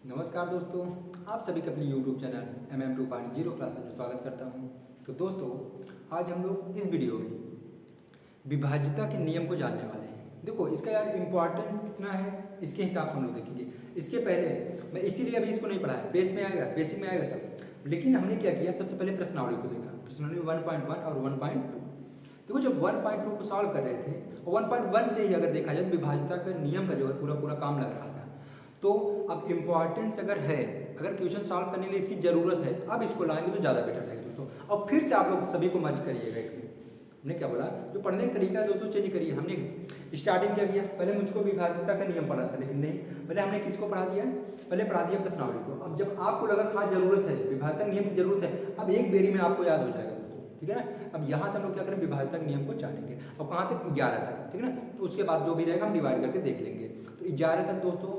नमस्कार दोस्तों, आप सभी का अपने YouTube चैनल MM2.0 क्लासेस में स्वागत करता हूं। तो दोस्तों, आज हम लोग इस वीडियो में विभाज्यता के नियम को जानने वाले हैं। देखो, इसका यार इम्पोर्टेंट कितना है, इसके हिसाब से हम लोग देखेंगे। इसके पहले मैं इसीलिए अभी इसको नहीं पढ़ाया, बेस में आएगा, बेसिक में आएगा सब। लेकिन हमने क्या किया, सबसे पहले प्रश्नावली को देखा, प्रश्नावली 1.1 और 1.2। देखो, जब 1.2 को सॉल्व कर रहे थे और 1.1 से ही अगर देखा जाए तो विभाज्यता का नियम का जो है पूरा काम लग रहा था। तो अब इम्पॉर्टेंस अगर है, अगर क्वेश्चन सॉल्व करने के लिए इसकी ज़रूरत है, अब इसको लाएंगे तो ज़्यादा बेटर रहेगा दोस्तों। अब फिर से आप लोग सभी को मर्ज करिएगा इसमें। हमने क्या बोला, जो पढ़ने का तरीका है दोस्तों चेंज करिए। हमने स्टार्टिंग क्या किया, पहले मुझको विभाज्यता का नियम पढ़ा था, लेकिन नहीं, पहले हमने किसको पढ़ा दिया, पहले पढ़ा दिया प्रश्नावली को। अब जब आपको लगा हाँ जरूरत है, विभाज्यता नियम की जरूरत है, अब एक बेरी में आपको याद हो जाएगा दोस्तों, ठीक है ना। अब यहाँ से हम लोग क्या करें, विभाज्यता के नियम को जानेंगे। अब कहाँ तक, 11 तक, ठीक है ना। तो उसके बाद जो भी रहेगा हम डिवाइड करके देख लेंगे। तो 11 तक दोस्तों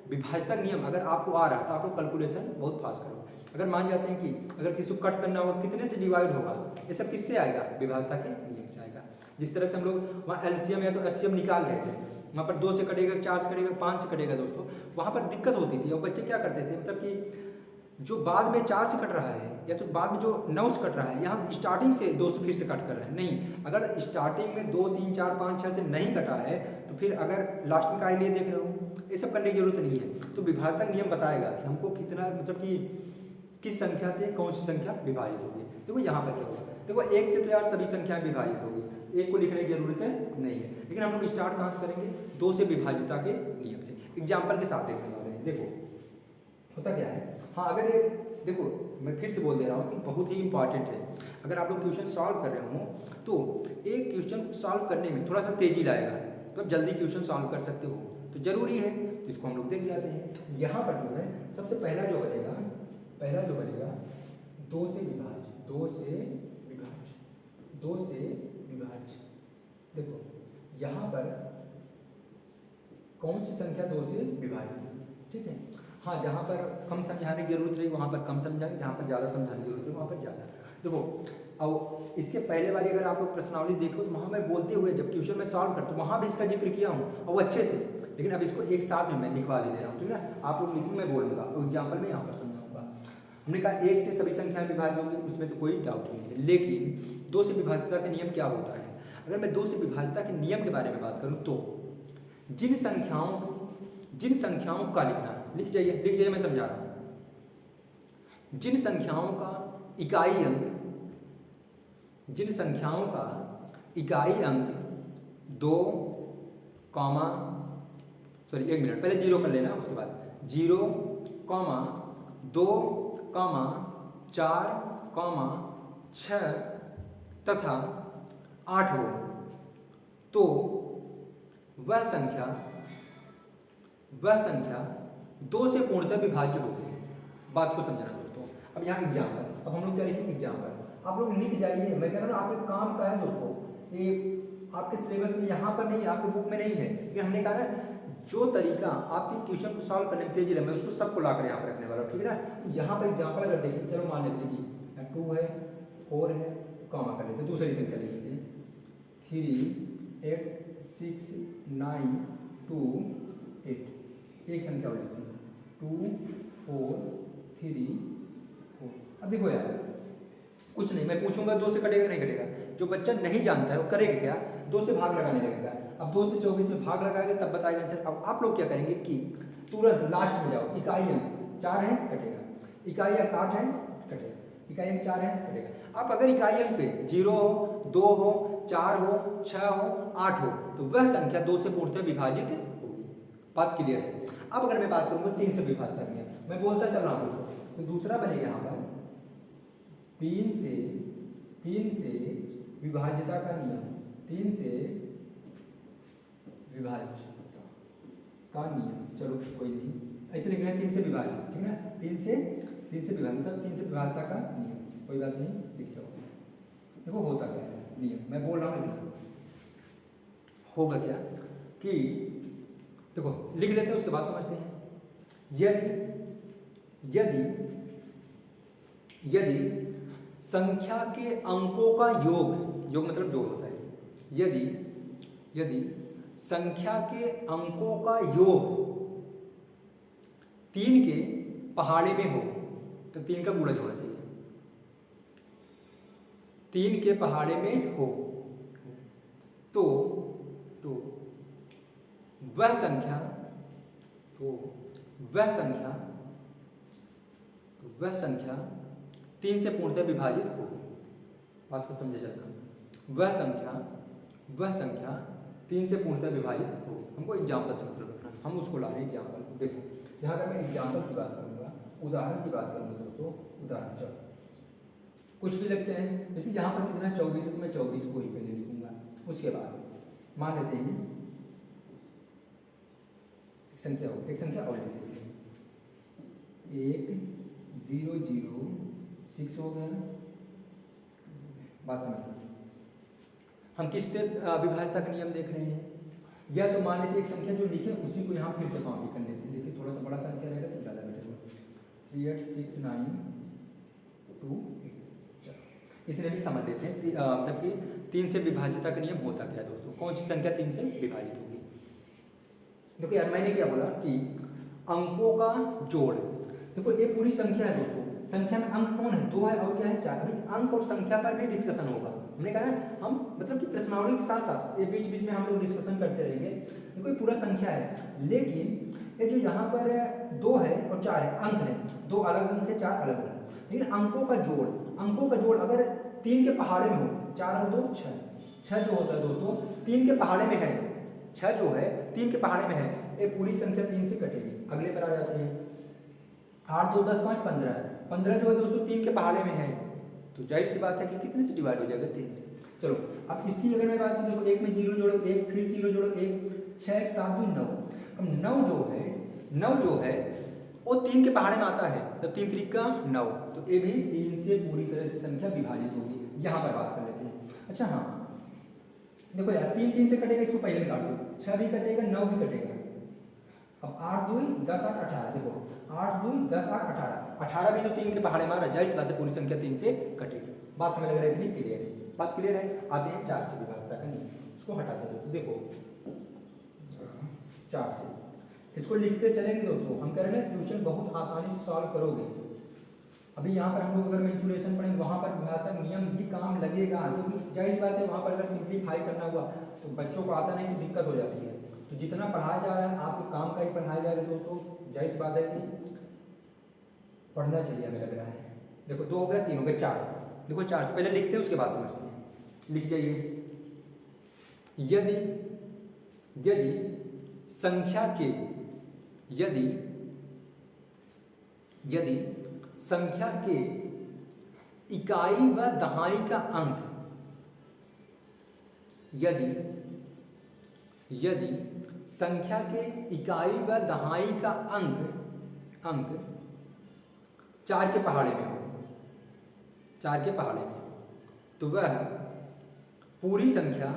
विभाज्यता नियम अगर आपको आ रहा है तो आप लोग कैलकुलेशन बहुत फास्ट करो। अगर मान जाते हैं कि अगर किसी को कट करना होगा, कितने से डिवाइड होगा, ये सब किससे आएगा, विभाज्यता के नियम से आएगा। जिस तरह से हम लोग वहाँ एलसीएम या तो एचसीएम निकाल रहे थे, वहाँ पर 2 से कटेगा, 4 से कटेगा, 5 से कटेगा दोस्तों, वहाँ पर दिक्कत होती थी। और बच्चे क्या करते थे, मतलब कि जो बाद में 4 से कट रहा है या तो बाद में जो 9 से कट रहा है, यहाँ स्टार्टिंग से 2 से फिर से कट कर रहे हैं। नहीं, अगर स्टार्टिंग में 2, 3, 4, 5, 6 से नहीं कटा है तो फिर अगर लास्ट में का लिए देख रहे हो, ये सब करने की जरूरत नहीं है। तो विभाज्यता नियम बताएगा कि हमको कितना, मतलब कि किस संख्या से कौन सी संख्या विभाजित होगी। देखो यहाँ पर क्या होगा, देखो 1 से तो यार सभी संख्याएं विभाजित होगी, 1 को लिखने की जरूरत है नहीं है। लेकिन हम लोग स्टार्ट कहाँ से करेंगे, 2 से विभाज्यता के नियम से। एग्जाम्पल के साथ देखने वाले हैं। देखो होता क्या है, हाँ अगर ये देखो, मैं फिर से बोल दे रहा हूँ कि बहुत ही इंपॉर्टेंट है। अगर आप लोग क्वेश्चन सॉल्व कर रहे हो तो एक क्वेश्चन को सॉल्व करने में थोड़ा सा तेजी लाएगा, तो आप जल्दी क्वेश्चन सॉल्व कर सकते हो, तो जरूरी है। तो इसको हम लोग देख जाते हैं। यहाँ पर जो है सबसे पहला जो बनेगा 2 से विभाज्य, 2 से विभाज्य, 2 से विभाज्य। देखो यहाँ पर कौन सी संख्या 2 से विभाजित है, ठीक है। हाँ, जहाँ पर कम समझाने की जरूरत रही वहाँ पर कम समझाएंगे, जहाँ पर ज़्यादा समझाने की जरूरत है वहाँ पर ज़्यादा। देखो, अब इसके पहले वाली अगर आप लोग प्रश्नावली देखो तो वहाँ मैं बोलते हुए जब क्वेश्चन में सॉल्व करता हूँ वहाँ भी इसका जिक्र किया हूँ और वो अच्छे से, लेकिन अब इसको एक साथ में मैं लिखवा भी दे रहा हूँ, ठीक है। आप लोग लिखेंगे, मैं बोलूँगा और एग्जाम्पल में यहाँ पर समझाऊंगा। हमने कहा 1 से सभी संख्याएं विभाज्य होगी, उसमें तो कोई डाउट नहीं है। लेकिन 2 से विभाज्यता का नियम क्या होता है, अगर मैं 2 से विभाज्यता के नियम के बारे में बात करूँ तो जिन संख्याओं का लिखना, लिख जाइए, मैं समझा रहा हूं। जिन संख्याओं का इकाई अंक 2, एक मिनट पहले 0 कर लेना, उसके बाद 0, 2, 4, 6 तथा 8 हो तो वह संख्या 2 से पूर्णतः विभाज्य होगी। बात को समझना दोस्तों। अब यहाँ एग्जाम्पल, अब हम लोग क्या लिखेंगे, एग्जाम्पल आप लोग लिख जाइए। मैं कह रहा हूँ आपके काम का है दोस्तों, ये आपके सिलेबस में यहाँ पर नहीं, आपके बुक में नहीं है, क्योंकि हमने कहा ना जो तरीका आपके क्वेश्चन को सॉल्व करने में तेजी लगे, मैं उसको सबको लाकर यहाँ पर रखने वाला हूँ, ठीक है ना। यहाँ पर एग्जाम्पल अगर देखिए, चलो मान लेते हैं कि 2 है, 4 है, कॉमा कर लेते हैं, दूसरी संख्या लिख लेते हैं 3, 8, 6, 9, 2, 8। एक संख्या और लिखती है 2, 4, 3, 4। अब देखो यार कुछ नहीं, मैं पूछूंगा 2 से कटेगा नहीं कटेगा, जो बच्चा नहीं जानता है वो करेगा क्या, 2 से भाग लगाने लगेगा। अब 2 से 24 में भाग लगाएंगे तब बताएगा आंसर। अब आप लोग क्या करेंगे कि तुरंत लास्ट में जाओ, इकाई अंक 4 है कटेगा, इकाई अंक 8 है कटेगा, इकाई अंक 4 है कटेगा। अब अगर इकाई अंक पे 0 हो, 2 हो, 4 हो, 6 हो, 8 हो तो वह संख्या 2 से पूर्णतः विभाजित होगी। बात क्लियर है। अब अगर मैं बात करूंगा 3 से विभाज्यता का नियम, मैं बोलता चल रहा हूँ, तो दूसरा बनेगा यहाँ पर 3 से विभाज्यता का नियम, 3 से विभाज्यता का नियम, चलो कोई नहीं, ऐसे लिख रहे हैं 3 से विभाज्य, ठीक है ना। 3 से विभाज्यता, 3 से विभाज्यता का नियम, कोई बात नहीं, लिख जाओ। देखो होता क्या है नियम, मैं बोल रहा हूँ, होगा क्या कि देखो लिख लेते हैं, उसके बाद समझते हैं। यदि संख्या के अंकों का योग मतलब जोड़ होता है, यदि संख्या के अंकों का योग 3 के पहाड़े में हो, तो 3 का गुणज होना चाहिए। 3 के पहाड़े में हो तो वह संख्या वह संख्या 3 से पूर्णतः विभाजित होगी। बात को समझे चलना। वह संख्या 3 से पूर्णतः विभाजित होगी। हमको एग्जाम्पल से मतलब रखना, हम उसको ला रहे हैं एग्जाम्पल। देखो यहाँ अगर मैं एग्जाम्पल की बात करूँगा, उदाहरण की बात करूँगा दोस्तों, उदाहरण चलो कुछ भी लिखते हैं। जैसे यहाँ पर कितना 24 है, तो मैं 24 को ही पहले लिखूंगा। उसके बाद मान लेते हैं एक संख्या और लिख लेते हैं, 1006 हो गया। बात समझ, हम किस विभाज्यता का नियम देख रहे हैं। या तो मान लेते एक संख्या जो लिखे उसी को यहाँ फिर से कॉपी कर लेते हैं। देखिए थोड़ा सा बड़ा संख्या रहेगा तो ज़्यादा बेटर होगा। 386928। इतने भी समझ लेते हैं। मतलब कि 3 से विभाज्यता का नियम होता क्या है दोस्तों, कौन सी संख्या 3 से विभाजित होगी। देखो यार मैंने क्या बोला कि अंकों का जोड़। देखो ये पूरी संख्या है दोस्तों, संख्या में अंक कौन है, 2 है और क्या है 4। अभी अंक और संख्या पर भी डिस्कशन होगा। हमने कहा ना हम मतलब कि प्रश्नावली के साथ साथ ये बीच बीच में हम लोग डिस्कशन करते रहेंगे। देखो ये पूरा संख्या है, लेकिन ये जो यहाँ पर 2 है और 4 है, अंक है, 2 अलग अंक है, 4 अलग अंक। लेकिन अंकों का जोड़ अगर 3 के पहाड़े में हो, 4 और 2 6, 6 जो होता है दोस्तों 3 के पहाड़े में है, 6 जो है 3 के पहाड़े में है, ये पूरी संख्या 3 से कटेगी। अगले पर आ जाते हैं 8 2 10 5 15, 15 जो है दोस्तों 3 के पहाड़े में है, तो जाहिर सी बात है कि कितने से डिवाइड हो जाएगा, 3 से। चलो अब इसकी अगर मैं बात करूँ, देखो 1 में 0 जोड़ो 1, फिर 0 जोड़ो 1, 6 1 7 2 9। अब 9 जो है वो 3 के पहाड़े में आता है, तब 3 3 का 9, तो ये भी 3 से पूरी तरह से संख्या विभाजित होगी। यहाँ पर बात कर लेते हैं। अच्छा हाँ देखो यार 3 3 से कटेगा, इसको पहले काट दो, 6 भी कटेगा 9 भी कटेगा। अब 8 2 10 8 18, देखो 8 2 10 8 18, 18 भी तो 3 के पहाड़े में आ रहा है, जाहिर बात है पूरी संख्या 3 से कटेगी। बात हमें लग रहा है कि नहीं क्लियर है, बात क्लियर है। आते हैं 4 से विभाज्यता का नियम, इसको हटाते हैं दोस्तों। देखो 4 से इसको लिखते चलेंगे दोस्तों, हम कह रहे हैं क्वेश्चन बहुत आसानी से सॉल्व करोगे। अभी यहाँ पर हम लोग अगर मेंसुरेशन पढ़ेंगे वहाँ पर विभाज्यता नियम भी काम लगेगा, क्योंकि जाहिर बात है वहाँ पर अगर सिंप्लीफाई करना हुआ तो बच्चों को आता नहीं तो दिक्कत हो जाती है। तो जितना पढ़ाया जा रहा है आपके काम का ही पढ़ाया जाएगा दोस्तों, जाहिर बात है कि पढ़ना चाहिए हमें लग रहा है। देखो 2 हो गया, 3 हो गया, 4। देखो 4 से पहले लिखते हैं उसके बाद समझते हैं। लिख जाइए, यदि संख्या के इकाई व दहाई का अंक, यदि संख्या के इकाई व दहाई का अंक 4 के पहाड़े में हो, 4 के पहाड़े में, तो वह पूरी संख्या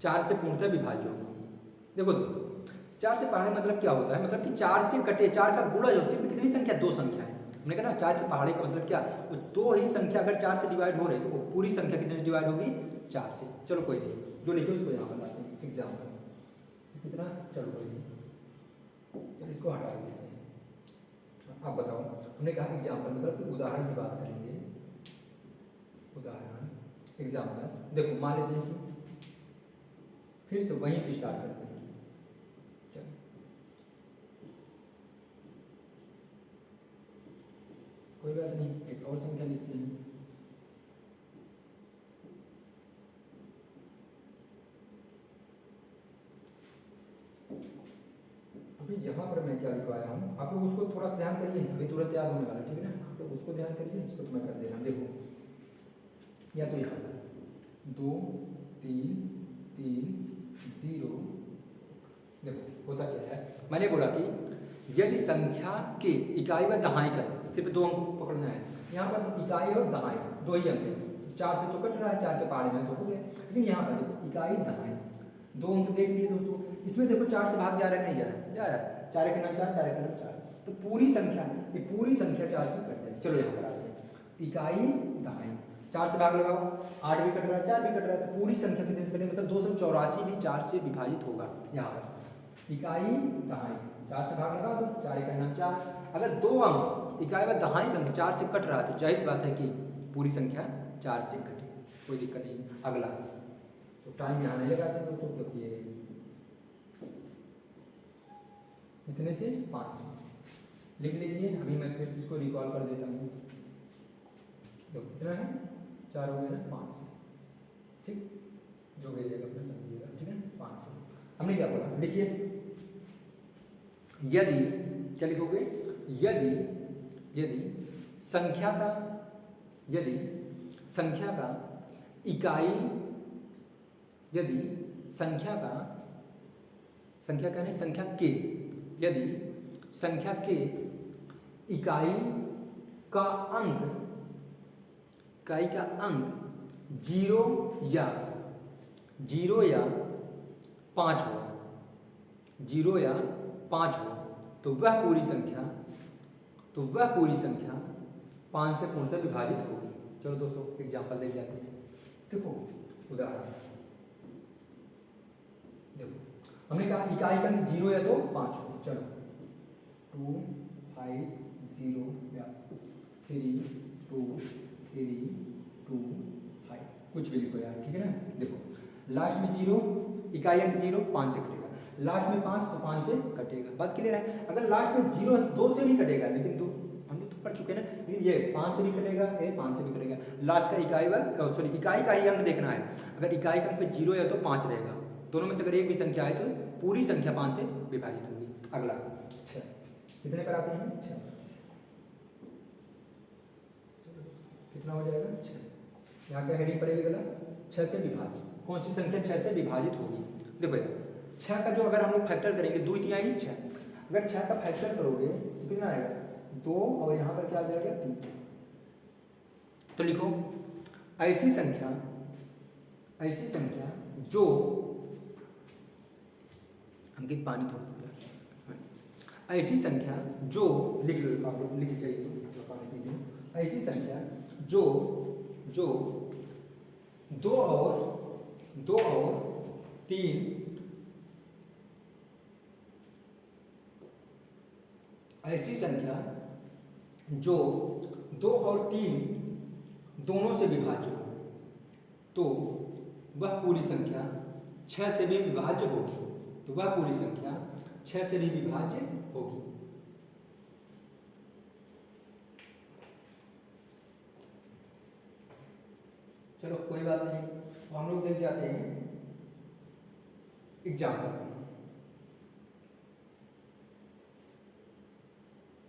4 से पूर्णतः विभाज्य होगी। देखो दोस्तों 4 से पहाड़े मतलब क्या होता है, मतलब कि 4 से कटे, 4 का गुणा जो सिर्फ कितनी संख्या, 2 संख्या है। हमने कहा ना 4 के पहाड़े का मतलब क्या, वो 2 ही संख्या अगर 4 से डिवाइड हो रही है तो वो पूरी संख्या कितने से डिवाइड होगी, 4 से। चलो कोई नहीं, जो लिखे उसको यहाँ पर लाते हैं एग्जाम्पल कितना, चलो कोई नहीं, चलो इसको हटा देते हैं। आप बताओ, हमने कहा एग्जाम्पल मतलब कि उदाहरण की बात करेंगे, उदाहरण एग्जाम्पल। देखो मान लेते हैं कि फिर से वहीं से स्टार्ट करते हैं। चलो कोई बात नहीं, एक और संख्या लिखते हैं। अभी यहाँ पर मैं क्या लिखवाया हूँ, आप लोग उसको थोड़ा सा ध्यान करिए, अभी तुरंत याद होने वाला, ठीक है ना। आप लोग उसको ध्यान करिए, इसको तो मैं कर दे रहा हूँ। देखो या तो यहाँ पर 2 3 3 0। देखो होता क्या है, मैंने बोला कि यदि संख्या के इकाई व दहाई का, सिर्फ 2 अंक पकड़ना है। यहाँ पर इकाई और दहाई 2 ही अंक है, 4 से तो कट रहा है, 4 के पहाड़े में तो हो गया। लेकिन यहाँ पर देखो इकाई दहाई 2 अंक देख लिए दोस्तों। इसमें देखो 4 से भाग जा रहा है, नहीं जा रहा है, जा रहा है, 4 के नाम 4, 4 के नाम 4, तो पूरी संख्या, ये पूरी संख्या 4 से कट जाए। चलो यहाँ पर आते हैं, इकाई दहाई 4 से भाग लगाओ, 8 भी कट रहा है, 4 भी कट रहा है, तो पूरी संख्या कितने से कटेगी, मतलब 284 भी 4 से विभाजित होगा। यहाँ पर इकाई दहाई 4 से भाग लगा दो, 4 इकाई नाम 4। अगर 2 अंक इकाई व दहाई अंक 4 से कट रहा है तो जाहिर सी बात है कि पूरी संख्या 4 से कटेगी, कोई दिक्कत नहीं। अगला तो टाइम यहाँ नहीं लगाते हैं दोस्तों, क्योंकि ये इतने से 5 से लिख लीजिए। अभी मैं फिर से इसको रिकॉल कर देता हूँ। तो कितना है 4 हो गया 5 से, ठीक, जो भी रहेगा अपना समझिएगा, ठीक है 5 से। हमने क्या बोला, लिखिए यदि, क्या लिखोगे, यदि यदि संख्या का, यदि संख्या का इकाई, यदि संख्या का, संख्या का नहीं, संख्या के, यदि संख्या के इकाई का अंक, इकाई का अंक 0 या 5 हो, 0 या 5 हो, तो वह पूरी संख्या, तो वह पूरी संख्या 5 से पूर्णतः विभाजित होगी। चलो दोस्तों एग्जाम्पल ले जाते हैं। देखो उदाहरण, देखो हमने कहा इकाई का अंक 0 या तो 5 हो। चलो 2 5 0 या 3 2 3 2 5 कुछ भी लिखो यार, ठीक है ना। देखो लास्ट में 0, इकाई अंक 0 5 से कटेगा, लास्ट में 5 तो 5 से कटेगा, बात क्लियर है। अगर लास्ट में 0 2 से भी कटेगा, लेकिन तो हम लोग तो पढ़ चुके हैं ना, ये 5 से भी कटेगा, ये 5 से भी कटेगा। लास्ट का इकाई व सॉरी इकाई का ही अंक देखना है। अगर इकाई का अंक पे 0 या तो 5 रहेगा, दोनों में से अगर एक भी संख्या है तो पूरी संख्या 5 से विभाजित होगी। अगला 6, कितने पर आते हैं 6, कितना हो जाएगा 6। यहाँ क्या हेडिंग पड़ेगी गला, 6 से विभाजित, कौन सी संख्या 6 से विभाजित होगी। देखो यार 6 का जो अगर हम लोग फैक्टर करेंगे, 2 तिहाई 6, अगर 6 का फैक्टर करोगे तो कितना आएगा 2, और यहाँ पर क्या आ जाएगा 3। तो लिखो ऐसी संख्या, ऐसी संख्या जो, अंकित पानी थोड़ा थोड़ा, ऐसी संख्या जो, लिख लो आप लोग, लिख चाहिए तो पानी पी लो। ऐसी संख्या जो 2 और 3, ऐसी संख्या जो 2 और 3 दोनों से विभाज्य हो, तो वह पूरी संख्या 6 से भी विभाज्य होगी, तो वह पूरी संख्या 6 से भी विभाज्य होगी। चलो कोई बात नहीं, तो हम लोग देख जाते हैं एग्जाम्पल।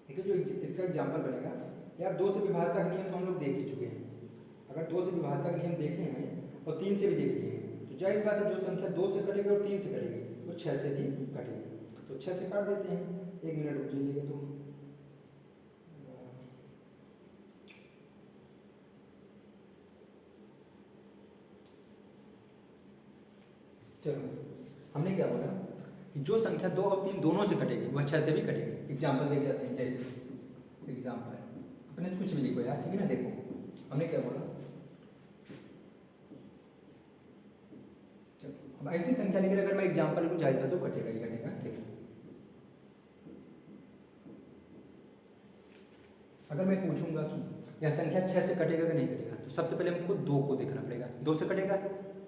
ठीक है, जो इसका एग्जाम्पल बनेगा यार, 2 से विभाजन का नियम तो हम लोग देख ही चुके हैं। अगर 2 से विभाजन का नियम देखे हैं और 3 से भी देख लिए हैं, तो जाहिर बात है जो संख्या 2 से कटेगी और 3 से कटेगी वो 6 से भी कटेगी। तो 6 से काट देते हैं, 1 मिनट रुक जाइएगा। तो चलो हमने क्या बोला कि जो संख्या 2 और 3 दोनों से कटेगी वह 6 से भी कटेगी। एग्जाम्पल देख जाते हैं, जैसे एग्जाम्पल अपने से कुछ भी लिखो यार, ठीक है ना। देखो हमने क्या बोला, चलो अब ऐसी संख्या लेकर अगर मैं एग्जाम्पल को जायज तो कटेगा ही कटेगा। देखो अगर मैं पूछूंगा कि यह संख्या 6 से कटेगा कि नहीं कटेगा, तो सबसे पहले हमको 2 को देखना पड़ेगा, 2 से कटेगा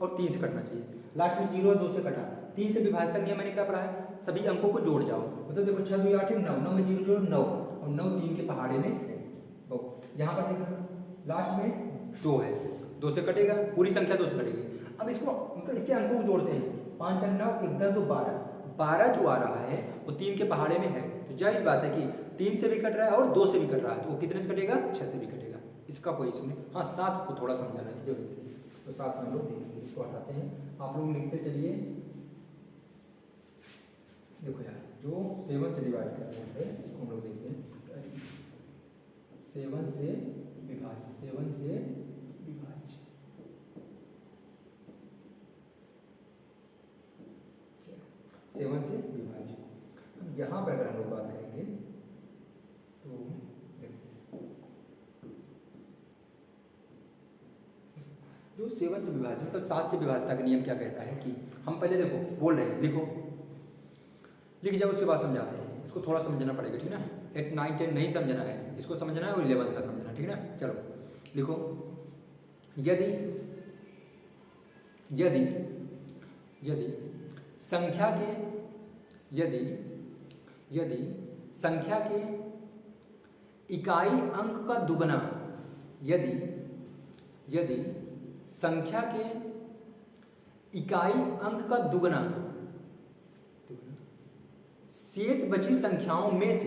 और 3 से कटना चाहिए। लास्ट में 0 और 2 से कटा, 3 से विभाजन का नियम मैंने क्या पढ़ा है, सभी अंकों को जोड़ जाओ। मतलब देखो 6 2 8 9, 9 में 0 जोड़ 9 और 9 3 के पहाड़े में है। यहाँ पर देखो लास्ट में 2 है, 2 से कटेगा, पूरी संख्या 2 से कटेगी। अब इसको मतलब इसके अंकों को जोड़ते हैं, 5 4 9 1 10 2 12, 12 जो आ रहा है वो 3 के पहाड़े में है, तो जाहिर बात है कि 3 से भी कट रहा है और 2 से भी कट रहा है, तो वो कितने से कटेगा 6 से भी कटेगा। इसका कोई इशू नहीं। हाँ 7 को थोड़ा समझाना की जरूरत है, तो 7 में हम लोग देखेंगे। इसको हटाते हैं, आप लोग लिखते चलिए। देखो यार जो 7 से डिवाइड कर रहे हैं इसको हम लोग देखते हैं, 7 से विभाज्य, 7 से विभाज्य, सेवन से विभाज्य। यहाँ पर अगर हम लोग बात करेंगे तो जो 7 से विभाज्य मतलब 7 से विभाज्यता का नियम क्या कहता है कि हम पहले देखो बोल रहे हैं, लिखो लिख जाओ, उसके बाद समझाते हैं। इसको थोड़ा समझना पड़ेगा, ठीक है ना। 8, 9, 10 नहीं समझना है, इसको समझना है और 11th का समझना, ठीक है ना। चलो लिखो, यदि यदि यदि संख्या के यदि यदि संख्या के इकाई अंक का दुगना यदि यदि संख्या के इकाई अंक का दुगना शेष बची संख्याओं में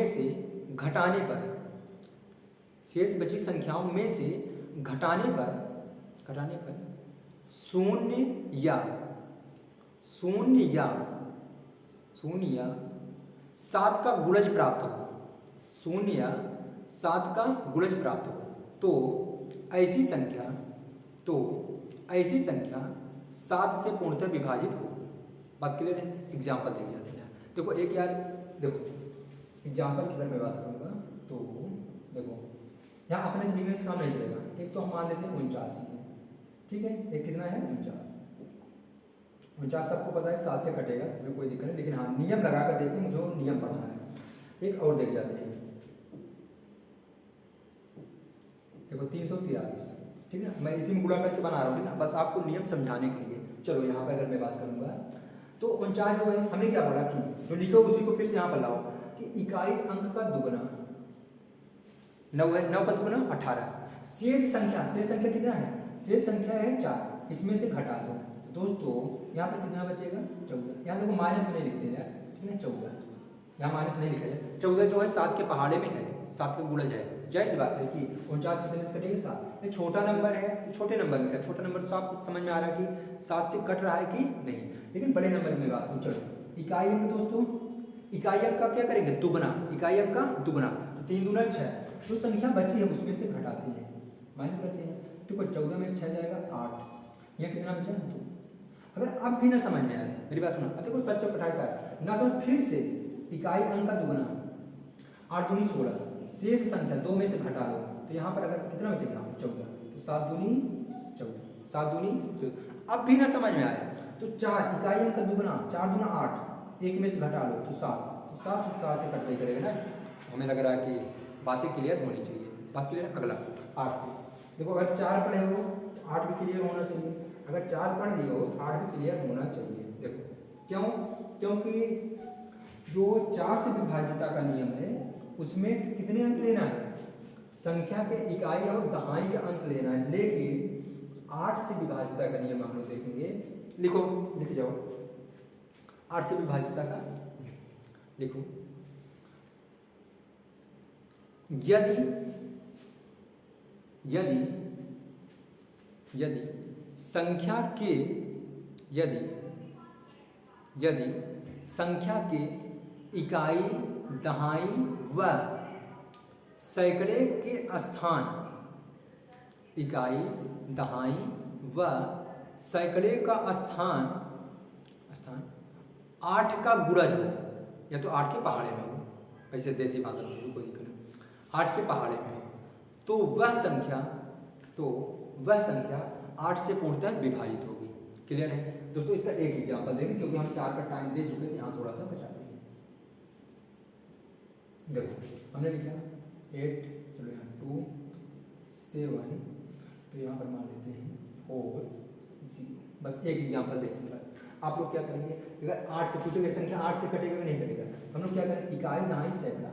से घटाने पर शेष बची संख्याओं में से घटाने पर शून्य या 7 का गुणज प्राप्त हो, 0 या 7 का गुणज प्राप्त हो, तो ऐसी संख्या 7 से पूर्णतः विभाजित हो। बात क्लियर है। एग्जाम्पल देख जाते हैं। देखो एक यार, देखो एग्जाम्पल की अगर मैं बात करूँगा तो देखो यहाँ अपने से लिखने से काम नहीं चलेगा। एक तो हम मान लेते हैं 49 है, ठीक है। एक कितना है 49 सबको पता है 7 से कटेगा, इसमें कोई दिक्कत नहीं, लेकिन हाँ नियम लगा कर देखते हैं, मुझे नियम पढ़ना है। एक और देख जाते हैं, देखो 343, ठीक है। मैं इसी में गुणा करके बना रहा हूँ, ठीक है ना, बस आपको नियम समझाने के लिए। चलो यहाँ पर अगर मैं बात करूँगा तो 49 जो है, हमने क्या बोला कि जो लिखो उसी को फिर से यहाँ पर लाओ कि इकाई अंक का दुगना 9 है, 9 का दुगना 18। शेष संख्या कितना है? शेष संख्या है 4, इसमें से घटा दो। तो दोस्तों यहाँ पर कितना बचेगा? 14। यहाँ देखो माइनस में नहीं लिखते यार, ठीक है, 14 यहाँ माइनस नहीं लिखा जाए। 14 जो है 7 के पहाड़े में है, 7 का गुणज है। जाहिर सी बात है कि 49 कितने से कटेगा? 7। ये छोटा नंबर है तो छोटे नंबर में क्या, छोटा नंबर तो आपको समझ में आ रहा है कि 7 से कट रहा है कि नहीं, लेकिन बड़े नंबर में बात करूँ। चलो इकाई अंक दोस्तों, इकाई अंक का क्या करेंगे? दुगना, इकाई अंक का दुगना। तो 3 दूना 6, जो संख्या बची है उसमें से घटाते हैं, माइनस करते हैं। तो 14 में 6 जाएगा 8, यहाँ कितना बचा? 2। अगर अब भी ना समझ में आए, मेरी बात सुना, देखो 7 × 28 आए ना समझ, फिर से इकाई अंक का दुगना 8 दूनी 16, शेष संख्या 2 में से घटा लो, तो यहाँ पर अगर कितना बचेगा? 14। तो 7 दूनी 14, 7 दूनी 14। अब भी ना समझ में आए तो 4 इकाई अंक का दुगना 4 दूना 8, 1 में से घटा लो तो 7, तो 7 से कट नहीं करेगा ना। हमें लग रहा है कि बातें क्लियर होनी चाहिए। बात क्लियर है। अगला 8 से देखो, अगर 4 पढ़े हो तो 8 भी क्लियर होना चाहिए, अगर 4 पढ़ दिए हो तो 8 भी क्लियर होना चाहिए। देखो क्यों? क्योंकि जो 4 से विभाज्यता का नियम है उसमें कितने अंक लेना है? संख्या के इकाई और दहाई का अंक लेना है, लेकिन 8 से विभाज्यता का नियम हम लोग देखेंगे। लिखो, लिख जाओ 8 से विभाज्यता का लिखो। यदि संख्या के इकाई दहाई व सैकड़े के स्थान, इकाई दहाई व सैकड़े का स्थान 8 का गुणज हो, या तो 8 के पहाड़े में हो, ऐसे देसी भाषा में कोई दिक्कत नहीं, 8 के पहाड़े में हो, तो वह संख्या 8 से पूर्णतः विभाजित होगी। क्लियर है दोस्तों। इसका एक एग्जांपल देखें, क्योंकि हम 4 का टाइम दे चुके थे, यहाँ थोड़ा सा बचाते हैं। देखो हमने लिखा 8, चलो यहाँ 2 7, तो यहाँ पर मान लेते हैं 4 0। बस एक एग्जांपल देखेंगे। आप लोग क्या करेंगे? अगर 8 से पूछोगे संख्या 8 से कटेगा कि नहीं कटेगा, हम लोग क्या करें? इकाई दहाई सैकड़ा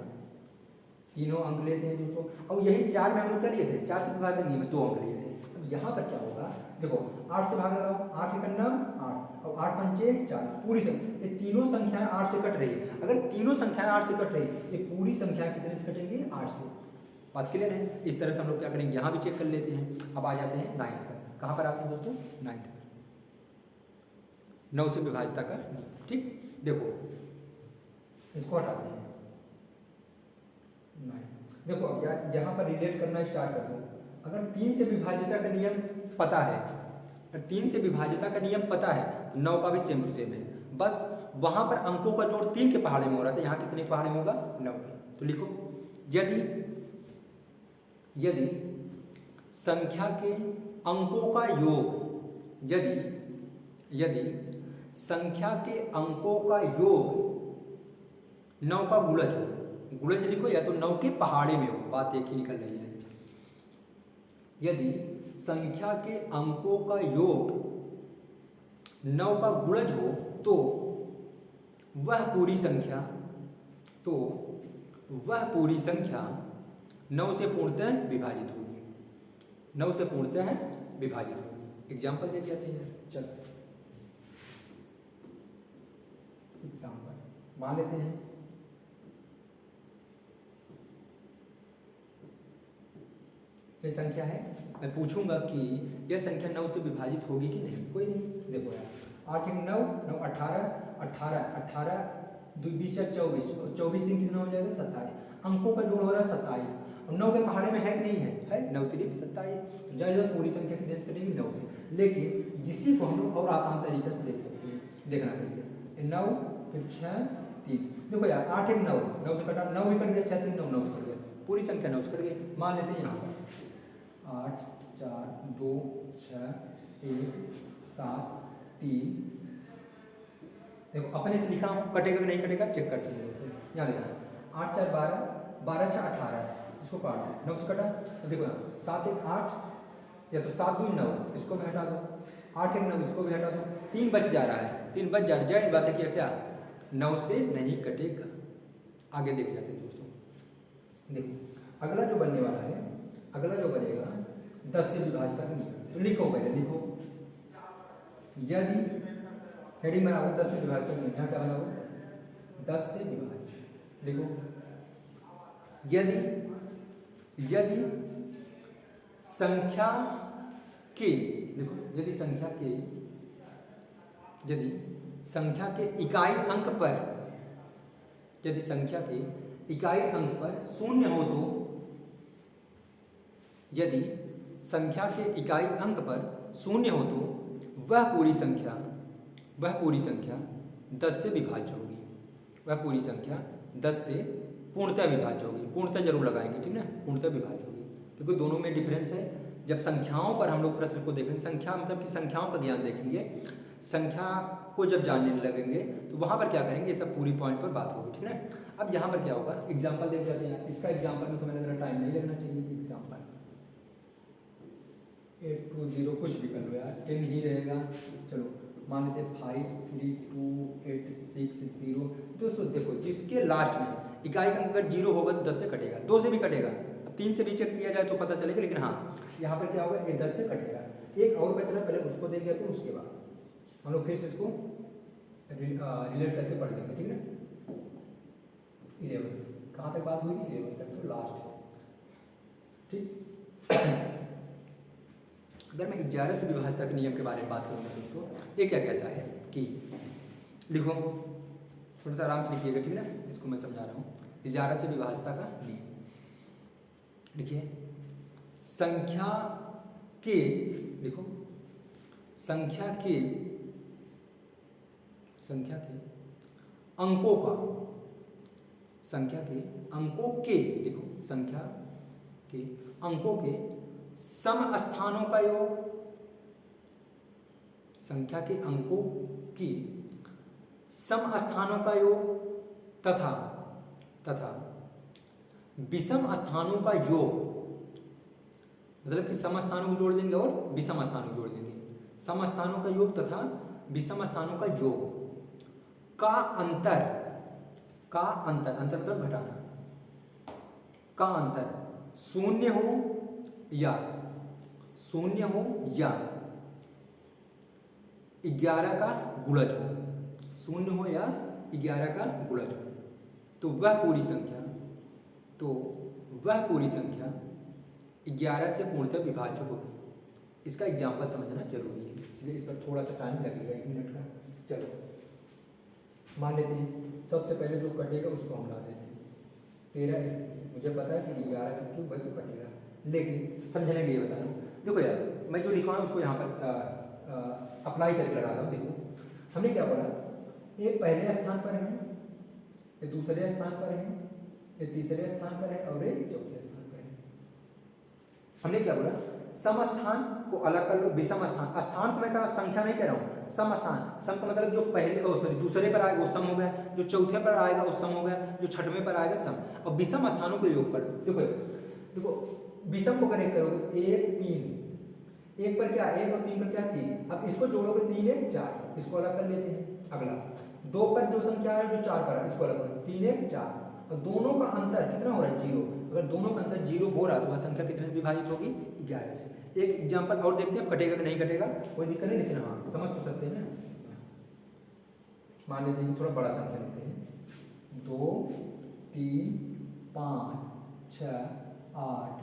तीनों अंक लेते हैं दोस्तों। और यही 4 में हम लोग क्या लिए थे? 4 से विभाजन नियम में 2 अंक लिए थे। अब यहाँ पर क्या होगा? देखो 8 से भाग लगाओ, 8 के कन्ना 8 और 8 पंचे 40, पूरी संख्या, ये तीनों संख्याएं 8 से कट रही है। अगर तीनों संख्याएं 8 से कट रही है, ये पूरी संख्याएं कितने से कटेंगी? 8 से। बात क्लियर है। इस तरह से हम लोग क्या करेंगे? यहाँ भी चेक कर लेते हैं। अब आ जाते हैं 9th पर। कहाँ पर आते हैं दोस्तों? 9th पर, 9 से विभाज्यता का नियम। ठीक, देखो इसको हटाते हैं। देखो अब यहाँ पर रिलेट करना स्टार्ट कर दो। अगर 3 से विभाज्यता का नियम पता है, अगर 3 से विभाज्यता का नियम पता है तो 9 का भी सेम टू सेम है, बस वहां पर अंकों का जोड़ 3 के पहाड़े में हो रहा था, यहाँ कितने पहाड़े में होगा? 9 के। तो लिखो यदि संख्या के अंकों का योग, यदि संख्या के अंकों का योग 9 का गुणज हो। गुणज लिखो या तो 9 के पहाड़े में हो, बात एक ही निकल रही है। यदि संख्या के अंकों का योग 9 का गुणज हो तो वह पूरी संख्या 9 से पूर्णतः विभाजित होगी। 9 से पूर्णतः विभाजित होगी। एग्जाम्पल दे दिया था। चलो एग्जाम्पल मान लेते हैं। ये संख्या है, मैं पूछूंगा कि यह संख्या 9 से विभाजित होगी कि नहीं। कोई नहीं, देखो यार 8 9 9 18 18 18 2 20 24 24 दिन कितना हो जाएगा 27। अंकों का जोड़ हो रहा है 27। अब 9 के पहाड़े में है कि नहीं है, 9 तिरिक 27। जो पूरी संख्या की रेंज करेगी 9 से। लेकिन इसी को हम लोग और आसान तरीके से देख सकते हैं। देखना कैसे, 9 फिर 6 3। देखो यार 8 1 9 9 से कटा 9 भी कट गया, 6 3 9 9 से कट गया, पूरी संख्या 9 से कट गई। मान लेते हैं यहाँ पर 8 4 2 6 1 7 3। देखो अपने से लिखा हूँ, कटेगा कि नहीं कटेगा चेक करते हैं। यहाँ देखना 8 4 12 12 6 18, इसको काट दो, 9 से कटा। तो देखो ना 7 1 8 या तो 7 2 9, इसको भी हटा दो, 8 1 9 इसको भी हटा दो, 3 बच जा रहा है। 3 बच जा रहा है, बात है कि क्या 9 से नहीं कटेगा। आगे देख जाते हैं दोस्तों। देखो अगला जो बनने वाला है, अगला जो बनेगा 10 से विभाजित करनी है। तो लिखो पहले, लिखो यदि हेडिंग बना 10 से विभाजित करनी है। यहाँ क्या बना 10 से विभाजित। लिखो यदि संख्या के, देखो यदि संख्या के इकाई अंक पर, यदि संख्या के इकाई अंक पर शून्य हो तो, यदि संख्या के इकाई अंक पर शून्य हो तो वह पूरी संख्या 10 से विभाज्य होगी। वह पूरी संख्या 10 से पूर्णतः विभाज्य होगी। पूर्णतः जरूर लगाएंगे, ठीक ना, पूर्णतः विभाज्य होगी, क्योंकि दोनों में डिफरेंस है। जब संख्याओं पर हम लोग प्रश्न को देखेंगे, संख्या मतलब कि संख्याओं का ज्ञान देखेंगे, संख्या को जब जानने लगेंगे तो वहाँ पर क्या करेंगे, ये सब पूरी पॉइंट पर बात होगी, ठीक है। अब यहाँ पर क्या होगा, एग्जाम्पल देख जाते हैं। इसका एग्जाम्पल में तो मैंने ज़रा टाइम नहीं लगना चाहिए। एग्जाम्पल 8 2 0 कुछ भी कर लो यार, 10 ही रहेगा। चलो मान लेते 5 3 2 8 6 0। दोस्तों देखो जिसके लास्ट में इकाई का अगर 0 होगा तो 10 से कटेगा, 2 से भी कटेगा, 3 से भी चेक किया जाए तो पता चलेगा। लेकिन हाँ यहाँ पर क्या होगा, ये 10 से कटेगा। एक और बच रहा, पहले उसको देख जाते हैं, उसके बाद हम लोग फिर से इसको रिलेट करके पढ़ देंगे, ठीक है। 11 कहाँ तक बात हुई थी, 11 तक, तो लास्ट, ठीक। अगर मैं 11 से विभाजन के नियम के बारे में बात करूँगा दोस्तों, ये क्या कहता है कि लिखो, थोड़ा सा आराम से लिखिएगा, ठीक है ना, इसको मैं समझा रहा हूँ। 11 से विभाजन का नियम लिखिए, संख्या के, देखो संख्या के अंकों का, संख्या के अंकों के, देखो संख्या के अंकों के सम स्थानों का योग, संख्या के अंकों की सम स्थानों का योग तथा विषम स्थानों का योग, मतलब कि सम स्थानों को जोड़ देंगे और विषम स्थानों को जोड़ देंगे। सम स्थानों का योग तथा विषम स्थानों का योग का अंतर मतलब घटाना, का अंतर शून्य हो या 11 का गुणज हो, 0 हो या 11 का गुणज हो, तो वह पूरी संख्या 11 से पूर्णतः विभाज्य होगी। इसका एग्जाम्पल समझना जरूरी है, इसलिए इस पर थोड़ा सा टाइम लगेगा, 1 मिनट का। चलो मान लेते हैं, सबसे पहले जो कटेगा उसको हम ला देते हैं। 13 मुझे पता है कि 11 का क्यों भाई तो कटेगा, लेकिन समझने के लिए बता रहा हूँ। देखो यार मैं जो लिखवाऊँ उसको यहाँ पर अप्लाई करके लगा रहा हूँ। देखो हमने क्या बोला, ये पहले स्थान पर है, ये दूसरे स्थान पर है, ये तीसरे स्थान पर है और ये चौथे स्थान पर है। हमने क्या बोला, सम स्थान को अलग कर लो, विषम स्थान, स्थान को मैं कह संख्या नहीं कह रहा हूँ, सम स्थान, सम का मतलब जो पहले सॉरी दूसरे पर आएगा वो सम हो गया, जो चौथे पर आएगा वो सम हो गया, जो छठवें पर आएगा सम। और विषम स्थानों को योग कर लो। देखो देखो विषम को अगर एक करोगे 1 3, एक पर क्या 1 और 3 पर क्या 3, अब इसको जोड़ोगे 3 1 4, इसको अलग कर लेते हैं। अगला 2 पर जो संख्या है जो 4 पर है इसको अलग करो, 3 1 4, और दोनों का अंतर कितना हो रहा है 0। अगर दोनों का अंतर 0 हो रहा है तो वह संख्या कितने से विभाजित होगी 11 से। एक एग्जांपल और देखते हैं, कटेगा कि नहीं कटेगा कोई दिक्कत नहीं, लेकिन हाँ समझ तो सकते हैं ना। मान लेते हैं थोड़ा बड़ा संख्या लेते हैं, 2 3 5 6 8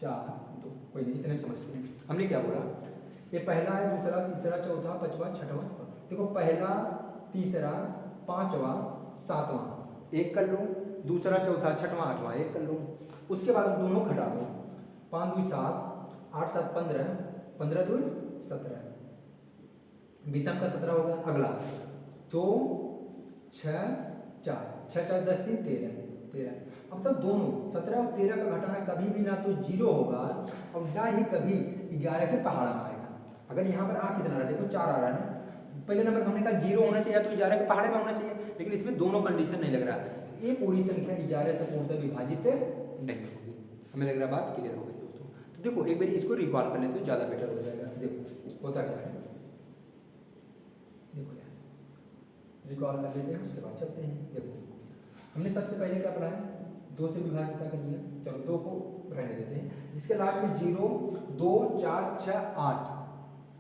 4 2, कोई नहीं इतने समझते हैं। हमने क्या बोला, ये पहला है, दूसरा तीसरा चौथा पांचवा छठवां सातवां। देखो पहला तीसरा पांचवा सातवां एक कर लो, दूसरा चौथा छठवां आठवां एक कर लो। उसके बाद दोनों घटा दो, 5 2 7 8 7 15, 15 2 17, विषम का 17 होगा। अगला 2 6 4, 6 4 10 3 13। अब तक दोनों 17 और 13 का घटाना कभी भी ना तो 0 होगा और ना ही कभी 11 के पहाड़ा में आएगा। अगर यहाँ पर आ कितना रहा, देखो 4 आ रहा है ना, पहले नंबर हमने कहा 0 होना चाहिए तो 11 के पहाड़े में होना चाहिए, लेकिन इसमें दोनों कंडीशन नहीं लग रहा। ये पूरी संख्या 11 से पूर्णतः विभाजित नहीं होगी। हमें लग रहा बात क्लियर हो गई दोस्तों। तो देखो एक बार इसको रिकॉल कर लेते हो, ज़्यादा बेटर हो जाएगा। देखो होता क्या है, देखो यार रिकॉल कर लेते हैं, उसके बाद चलते हैं। देखो हमने सबसे पहले क्या पढ़ा है, 2 से विभाजित कर लिया, चलो 2 को रहने देते हैं, जिसके लास्ट में 0 2 4 6 8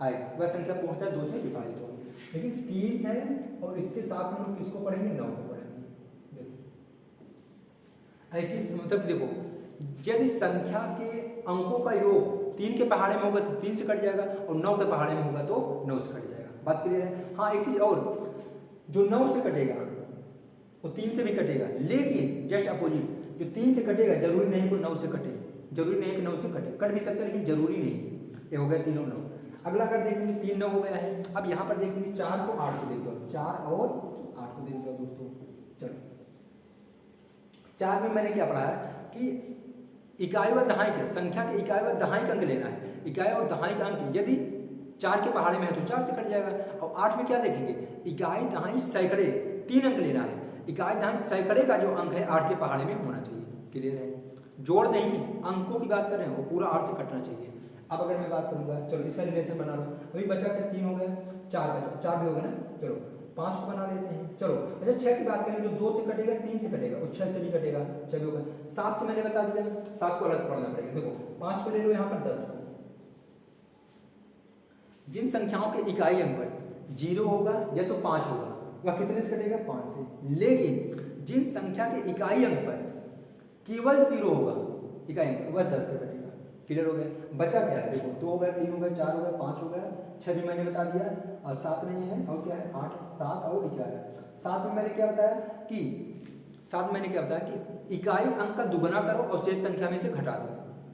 आएगा, वह संख्या पूर्णतः 2 से विभाजित होगी। लेकिन 3 है और इसके साथ हम लोग किसको पढ़ेंगे, 9 को पढ़ेंगे। देखो ऐसी मतलब देखो यदि संख्या के अंकों का योग 3 के पहाड़े में होगा तो 3 से कट जाएगा, और 9 के पहाड़े में होगा तो 9 से कट जाएगा। बात क्लियर है। हाँ एक चीज और, जो 9 से कटेगा वो 3 से भी कटेगा, लेकिन जस्ट अपोजिट, जो 3 से कटेगा जरूरी नहीं कि 9 से कटे, जरूरी नहीं कि 9 से कटे, कट भी सकता है लेकिन जरूरी नहीं है। ये हो गया 3 और 9। अगला अगर देखेंगे 3 9 हो गया है। अब यहाँ पर देखेंगे 4 को 8 को देख दो, 4 और 8 को देख दो दोस्तों। चलो 4 में मैंने क्या पढ़ा है कि इकाई व दहाई के, संख्या के इकाई व दहाई का अंक लेना है। इकाई और दहाई का अंक यदि 4 के पहाड़े में है तो 4 से कट जाएगा। और 8 में क्या देखेंगे, इकाई दहाई सैकड़े 3 अंक लेना है। इकाई दहाई सैकड़े का जो अंक है 8 के पहाड़े में होना चाहिए। क्लियर है, जोड़ नहीं अंकों की बात कर रहे हैं, वो पूरा 8 से कटना चाहिए। अब अगर मैं बात करूंगा, चलो इसका रिलेशन बना लो। अभी बचा क्या, 3 हो गया, 4 बचा, 4 भी हो गया ना। चलो 5 को बना लेते हैं। चलो अच्छा 6 की बात करें, जो 2 से कटेगा 3 से कटेगा, और 6 से भी कटेगा, 6 भी होगा। 7 से मैंने बता दिया, 7 को अलग पढ़ना पड़ेगा। देखो 5 को ले लो, यहाँ पर 10 को। जिन संख्याओं के इकाई अंक पर 0 होगा या तो 5 होगा, वह कितने से कटेगा, 5 से। लेकिन जिन संख्या के इकाई अंक पर केवल 0 होगा इकाई अंक, वह 10 से कटेगा। क्लियर हो गया। बचा क्या है, देखो 2 हो गया, 3 हो गया, 4 हो गया, 5 हो गया, 6 भी मैंने बता दिया, और 7 नहीं है, और क्या है 8 7 और 11। 7 में मैंने क्या बताया कि 7 मैंने क्या बताया कि इकाई अंक का दुगना करो और शेष संख्या में से घटा दो।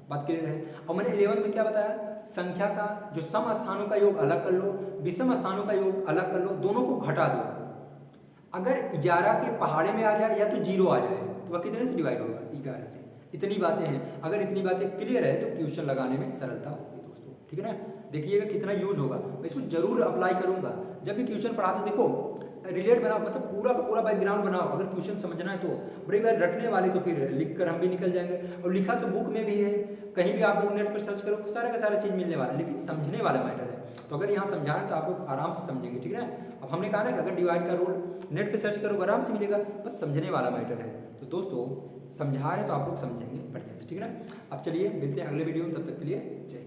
बात क्लियर है। और मैंने 11 में क्या बताया, संख्या का जो सम स्थानों का योग अलग कर लो, विषम स्थानों का योग अलग कर लो, दोनों को घटा दो। अगर 11 के पहाड़े में आ जाए या तो 0 आ जाए तो वह कितने से डिवाइड होगा, 11 से। इतनी बातें हैं, अगर इतनी बातें क्लियर है तो क्वेश्चन लगाने में सरलता होगी दोस्तों। ठीक है ना, देखिएगा कितना यूज होगा। मैं इसको जरूर अप्लाई करूंगा जब भी क्वेश्चन पढ़ा। तो देखो रिलेट बनाओ, मतलब पूरा का पूरा बैकग्राउंड बनाओ। अगर क्वेश्चन समझना है तो बड़ी बार रटने वाले तो फिर लिख कर हम भी निकल जाएंगे, और लिखा तो बुक में भी है, कहीं भी आप लोग नेट पर सर्च करो सारा का सारा चीज़ मिलने वाला है, लेकिन समझने वाला मैटर है। तो अगर यहाँ समझा है तो आप लोग आराम से समझेंगे। ठीक है ना, अब हमने कहा ना कि अगर डिवाइड का रूल नेट पे सर्च करो आराम से मिलेगा, बस समझने वाला मैटर है। तो दोस्तों समझा रहे तो आप लोग समझेंगे बढ़िया से। ठीक है ना, अब चलिए मिलते हैं अगले वीडियो में, तब तक के लिए जय।